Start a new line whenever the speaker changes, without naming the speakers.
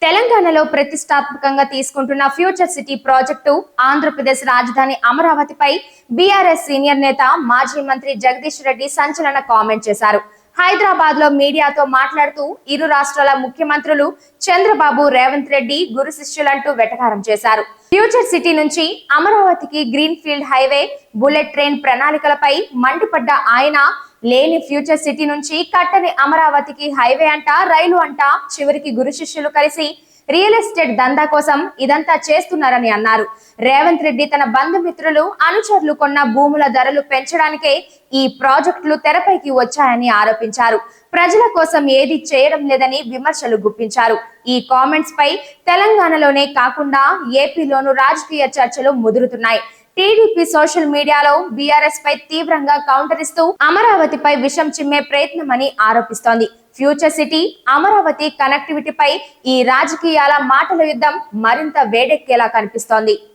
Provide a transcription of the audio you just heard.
తెలంగాణలో ప్రతిష్టాత్మకంగా తీసుకుంటున్న ఫ్యూచర్ సిటీ ప్రాజెక్టు ఆంధ్రప్రదేశ్ రాజధాని అమరావతిపై బీఆర్ఎస్ సీనియర్ నేత మాజీ మంత్రి జగదీష్ రెడ్డి సంచలన కామెంట్ చేశారు. హైదరాబాద్ లో మీడియాతో మాట్లాడుతూ ఇరు రాష్ట్రాల ముఖ్యమంత్రులు చంద్రబాబు, రేవంత్ రెడ్డి గురు శిష్యులంటూ వెటకారం చేశారు. ఫ్యూచర్ సిటీ నుంచి అమరావతికి greenfield highway, bullet train ప్రణాళికలపై మండిపడ్డ ఆయన లేని ఫ్యూచర్ సిటీ నుంచి కట్టని అమరావతికి హైవే అంట, రైలు అంట, చివరికి గురు శిష్యులు కలిసి రియల్ ఎస్టేట్ దందా కోసం ఇదంతా చేస్తున్నారని అన్నారు. రేవంత్ రెడ్డి తన బంధుమిత్రులు, అనుచరులు కొన్న భూముల ధరలు పెంచడానికే ఈ ప్రాజెక్టులు తెరపైకి వచ్చాయని ఆరోపించారు. ప్రజల కోసం ఏది చేయడం లేదని విమర్శలు గుప్పించారు. ఈ కామెంట్స్ పై తెలంగాణలోనే కాకుండా ఏపీలోనూ రాజకీయ చర్చలు ముదురుతున్నాయి. టీడీపీ సోషల్ మీడియాలో బీఆర్ఎస్ పై తీవ్రంగా కౌంటర్ ఇస్తూ అమరావతిపై విషం చిమ్మే ప్రయత్నమని ఆరోపిస్తోంది. ఫ్యూచర్ సిటీ, అమరావతి కనెక్టివిటీపై ఈ రాజకీయాల మాటల యుద్ధం మరింత వేడెక్కేలా కనిపిస్తోంది.